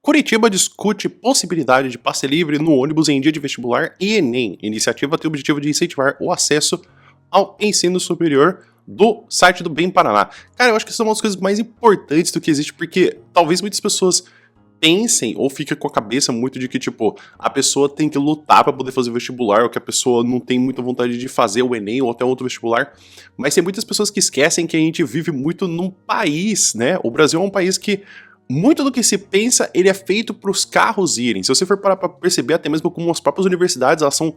Curitiba discute possibilidade de passe livre no ônibus em dia de vestibular e Enem. A iniciativa tem o objetivo de incentivar o acesso ao ensino superior do site do Bem Paraná. Cara, eu acho que isso é uma das coisas mais importantes do que existe, porque talvez muitas pessoas pensem ou fiquem com a cabeça muito de que, tipo, a pessoa tem que lutar para poder fazer vestibular, ou que a pessoa não tem muita vontade de fazer o Enem ou até outro vestibular. Mas tem muitas pessoas que esquecem que a gente vive muito num país, né? O Brasil é um país que muito do que se pensa, ele é feito para os carros irem. Se você for parar para perceber, até mesmo como as próprias universidades, elas são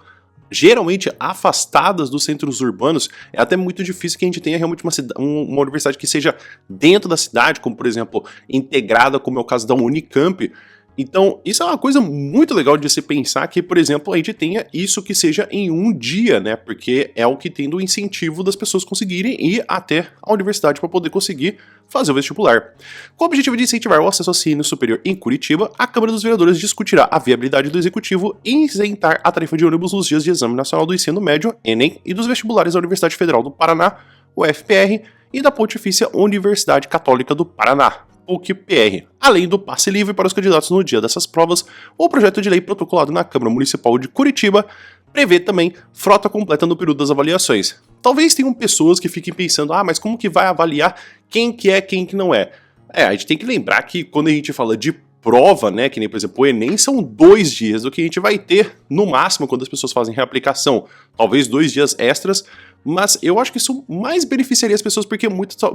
geralmente afastadas dos centros urbanos, é até muito difícil que a gente tenha realmente uma universidade que seja dentro da cidade, como por exemplo, integrada, como é o caso da Unicamp. Então, isso é uma coisa muito legal de se pensar que, por exemplo, a gente tenha isso que seja em um dia, né? Porque é o que tem do incentivo das pessoas conseguirem ir até a universidade para poder conseguir fazer o vestibular. Com o objetivo de incentivar o acesso ao ensino superior em Curitiba, a Câmara dos Vereadores discutirá a viabilidade do Executivo em isentar a tarifa de ônibus nos dias de Exame Nacional do Ensino Médio, Enem, e dos vestibulares da Universidade Federal do Paraná, UFPR, e da Pontifícia Universidade Católica do Paraná, PUC-PR. Além do passe livre para os candidatos no dia dessas provas, o projeto de lei protocolado na Câmara Municipal de Curitiba prevê também frota completa no período das avaliações. Talvez tenham pessoas que fiquem pensando, mas como que vai avaliar quem que é, quem que não é? A gente tem que lembrar que quando a gente fala de prova, né, que nem por exemplo o Enem, são 2 dias, o que a gente vai ter no máximo quando as pessoas fazem reaplicação, talvez 2 dias extras, mas eu acho que isso mais beneficiaria as pessoas, porque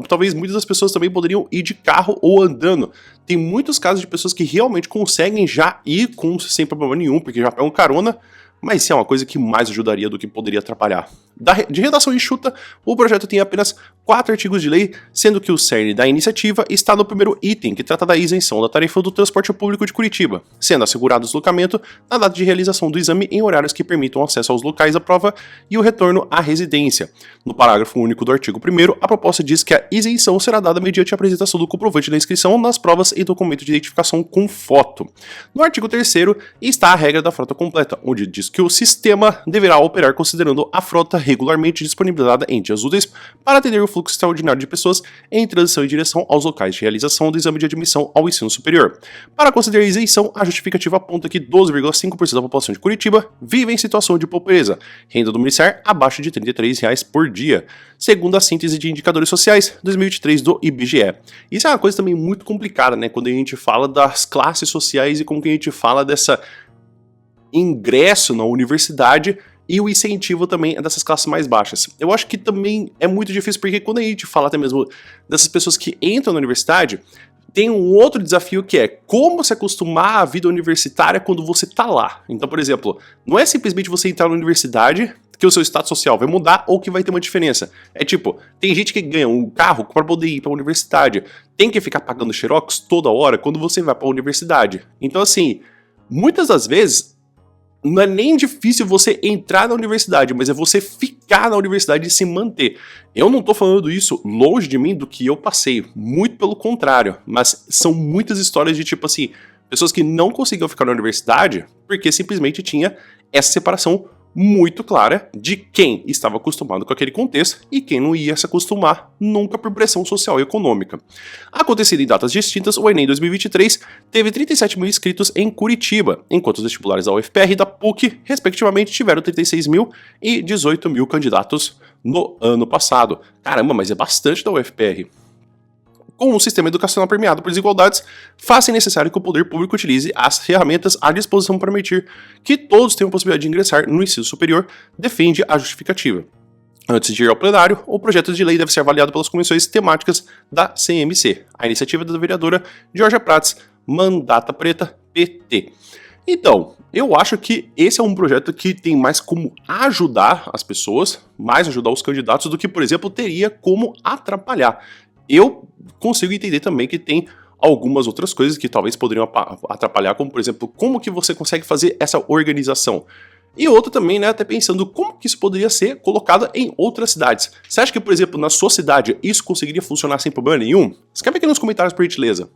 talvez muitas das pessoas também poderiam ir de carro ou andando. Tem muitos casos de pessoas que realmente conseguem já ir sem problema nenhum, porque já pegam carona, mas isso é uma coisa que mais ajudaria do que poderia atrapalhar. De redação enxuta, o projeto tem apenas 4 artigos de lei, sendo que o cerne da iniciativa está no primeiro item, que trata da isenção da tarifa do transporte público de Curitiba, sendo assegurado o deslocamento na data de realização do exame em horários que permitam acesso aos locais da prova e o retorno à residência. No parágrafo único do artigo 1º, a proposta diz que a isenção será dada mediante a apresentação do comprovante da inscrição nas provas e documento de identificação com foto. No artigo 3º está a regra da frota completa, onde diz que o sistema deverá operar considerando a frota regularmente disponibilizada em dias úteis para atender o fluxo extraordinário de pessoas em transição em direção aos locais de realização do exame de admissão ao ensino superior. Para considerar a isenção, a justificativa aponta que 12,5% da população de Curitiba vive em situação de pobreza, renda domiciliar abaixo de R$ 33 por dia, segundo a síntese de indicadores sociais 2023 do IBGE. Isso é uma coisa também muito complicada, né, quando a gente fala das classes sociais e como que a gente fala dessa ingresso na universidade e o incentivo também é dessas classes mais baixas. Eu acho que também é muito difícil, porque quando a gente fala até mesmo dessas pessoas que entram na universidade, tem um outro desafio que é como se acostumar à vida universitária quando você tá lá. Então, por exemplo, não é simplesmente você entrar na universidade que o seu status social vai mudar ou que vai ter uma diferença. É tipo, tem gente que ganha um carro para poder ir para a universidade, tem que ficar pagando xerox toda hora quando você vai para a universidade. Então, assim, muitas das vezes não é nem difícil você entrar na universidade, mas é você ficar na universidade e se manter. Eu não tô falando isso longe de mim do que eu passei, muito pelo contrário, mas são muitas histórias de tipo assim, pessoas que não conseguiam ficar na universidade porque simplesmente tinha essa separação muito clara de quem estava acostumado com aquele contexto e quem não ia se acostumar nunca por pressão social e econômica. Acontecido em datas distintas, o Enem 2023 teve 37 mil inscritos em Curitiba, enquanto os vestibulares da UFPR e da PUC, respectivamente, tiveram 36 mil e 18 mil candidatos no ano passado. Caramba, mas é bastante da UFPR. Com um sistema educacional permeado por desigualdades, faz-se necessário que o poder público utilize as ferramentas à disposição para permitir que todos tenham a possibilidade de ingressar no ensino superior, defende a justificativa. Antes de ir ao plenário, o projeto de lei deve ser avaliado pelas comissões temáticas da CMC. A iniciativa da vereadora Georgia Prats, mandata preta, PT. Então, eu acho que esse é um projeto que tem mais como ajudar as pessoas, mais ajudar os candidatos, do que, por exemplo, teria como atrapalhar. Eu consigo entender também que tem algumas outras coisas que talvez poderiam atrapalhar, como por exemplo, como que você consegue fazer essa organização. E outra também, né, até pensando como que isso poderia ser colocado em outras cidades. Você acha que, por exemplo, na sua cidade isso conseguiria funcionar sem problema nenhum? Escreve aqui nos comentários por gentileza.